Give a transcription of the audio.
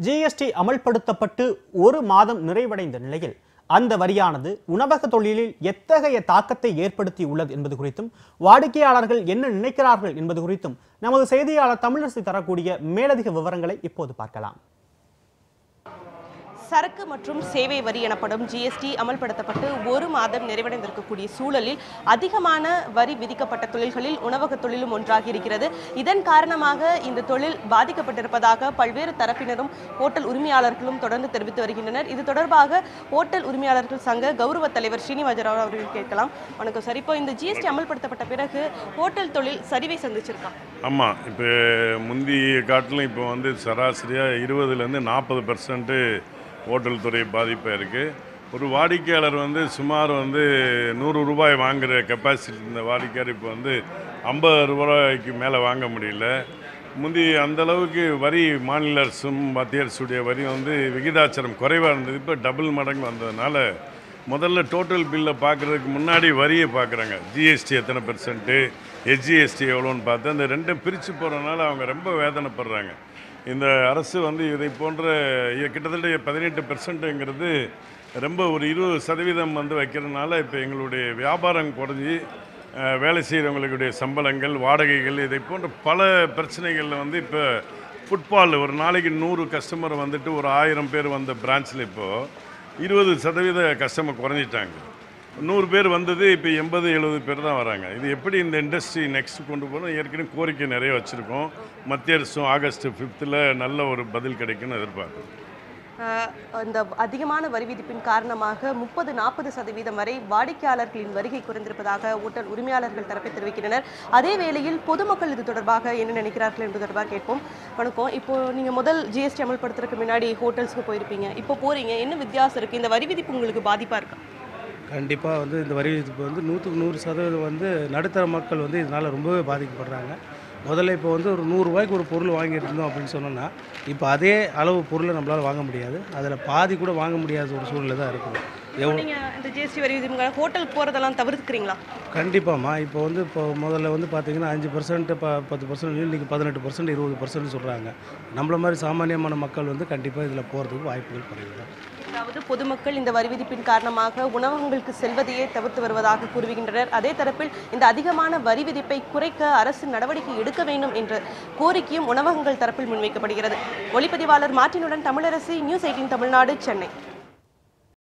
GST அமல்படுத்தப்பட்டு ஒரு மாதம் நிறைவடைந்த நிலையில் அந்த வரியானது உணவக தொழிலில் எத்தகைய தாக்கத்தை ஏற்படுத்தி உள்ளது என்பது குறித்தும் வாடிக்கையாளர்கள் என்ன நினைக்கிறார்கள் என்பது குறித்தும் நமது செய்தியாளர் தமிழரசி தரக்கூடிய மேலதிக விவரங்களை இப்போது பார்க்கலாம். சரக்கு மற்றும் சேவை வரி எனப்படும் ஜிஎஸ்டி அமல்படுத்தப்பட்டு ஒரு மாதம் நிறைவடைந்திருக்கக்கூடிய சூழலில் அதிகமான வரி விதிக்கப்பட்ட தொழில்களில் உணவக தொழிலும் ஒன்றாகி இருக்கிறது. இதன் காரணமாக இந்த தொழில் பாதிக்கப்பட்டிருப்பதாக பல்வேறு தரப்பினரும் ஹோட்டல் உரிமையாளர்களும் தொடர்ந்து தெரிவித்து வருகின்றனர். இது தொடர்பாக ஹோட்டல் உரிமையாளர்கள் சங்க கௌரவ தலைவர் ஸ்ரீனிவாசராவ் அவர்கள் கேட்கலாம். வணக்கம் சார். இப்போ இந்த ஜிஎஸ்டி அமல்படுத்தப்பட்ட பிறகு ஹோட்டல் தொழில் சரிவை சந்திச்சிருக்கா? ஆமாம், இப்போ முந்தைய காட்டிலும் இப்போ சராசரியாக 20% 40% ஹோட்டல் துறை பாதிப்பாக இருக்குது. ஒரு வாடிக்கையாளர் சுமார் 100 ரூபாய் வாங்குகிற கெப்பாசிட்டி இருந்த வாடிக்கையாளர் இப்போ 50 ரூபாய்க்கு மேலே வாங்க முடியல. முந்தி அந்தளவுக்கு வரி மாநில அரசும் மத்திய அரசுடைய வரி விகிதாச்சாரம் குறைவாக இருந்தது. இப்போ டபுள் மடங்கு வந்ததுனால முதல்ல டோட்டல் பில்லை பார்க்குறதுக்கு முன்னாடி வரியை பார்க்குறாங்க. ஜிஎஸ்டி எத்தனை %, எஸ்ஜிஎஸ்டி எவ்வளோன்னு பார்த்து அந்த ரெண்டும் பிரித்து போகிறதுனால அவங்க ரொம்ப வேதனைப்படுறாங்க. இந்த அரசு இதை போன்ற கிட்டத்தட்ட 18%ங்கிறது ரொம்ப ஒரு 20% வைக்கிறதுனால இப்போ எங்களுடைய வியாபாரம் குறைஞ்சி வேலை செய்கிறவங்களுடைய சம்பளங்கள், வாடகைகள், இதை போன்ற பல பிரச்சனைகளில் இப்போ ஃபுட்பால் ஒரு நாளைக்கு 100 கஸ்டமர் ஒரு 1000 பேர் வந்த பிரான்ச்சில் இப்போது 20% கஸ்டமர் குறைஞ்சிட்டாங்க. 100 பேர் வந்தது இப்போ 80-70 பேர் தான் வராங்க. இது எப்படி இந்த இண்டஸ்ட்ரி நெக்ஸ்ட் கொண்டு போகணும்? ஏற்கனவே கோரிக்கை நிறைய வச்சுருக்கோம். மத்திய அரசும் ஆகஸ்ட் 5th நல்ல ஒரு பதில் கிடைக்குன்னு எதிர்பார்க்குறோம். இந்த அதிகமான வரி விதிப்பின் காரணமாக 30-40% வரை வாடிக்கையாளர்களின் வருகை குறைந்திருப்பதாக ஹோட்டல் உரிமையாளர்கள் தரப்பை தெரிவிக்கின்றனர். அதே வேளையில் பொதுமக்கள் இது தொடர்பாக என்ன நினைக்கிறார்கள் என்பது தொடர்பாக கேட்போம். வணக்கம். இப்போ நீங்கள் முதல் ஜிஎஸ்டி அமல்படுத்துறதுக்கு முன்னாடி ஹோட்டல்ஸ்க்கு போயிருப்பீங்க, இப்போ போகிறீங்க, என்ன வித்தியாசம் இருக்குது? இந்த வரி விதிப்பு உங்களுக்கு பாதிப்பாக இருக்கா? கண்டிப்பாக இந்த வரி விதிப்பு 100% நடுத்தர மக்கள் இதனால் ரொம்பவே பாதிக்கப்படுறாங்க. முதல்ல இப்போ ஒரு 100 ரூபாய்க்கு ஒரு பொருள் வாங்கிட்டு இருந்தோம் அப்படின்னு சொன்னோன்னா இப்போ அதே அளவு பொருளை நம்மளால் வாங்க முடியாது. அதில் பாதி கூட வாங்க முடியாத ஒரு சூழ்நிலை தான் இருக்குது. நீங்கள் இந்த ஜிஎஸ்டி வரி விதிப்பு ஹோட்டல் போகிறதெல்லாம் தவிர்க்கிறீங்களா? கண்டிப்பாம்மா. இப்போ இப்போ முதல்ல பார்த்தீங்கன்னா 5%, 10%, இன்றைக்கி 18%, 20% சொல்கிறாங்க. நம்மள மாதிரி சாமானியமான மக்கள் கண்டிப்பாக இதில் போகிறதுக்கு வாய்ப்புகள் குறைவு. அதாவது பொதுமக்கள் இந்த வரி விதிப்பின் காரணமாக உணவகங்களுக்கு செல்வதையே தவிர்த்து வருவதாக கூறுகின்றனர். அதே தரப்பில் இந்த அதிகமான வரி விதிப்பை குறைக்க அரசு நடவடிக்கை எடுக்க வேண்டும் என்ற கோரிக்கையும் உணவகங்கள் தரப்பில் முன்வைக்கப்படுகிறது. ஒளிப்பதிவாளர் மார்ட்டினுடன் தமிழரசி, நியூஸ் 18 தமிழ்நாடு, சென்னை.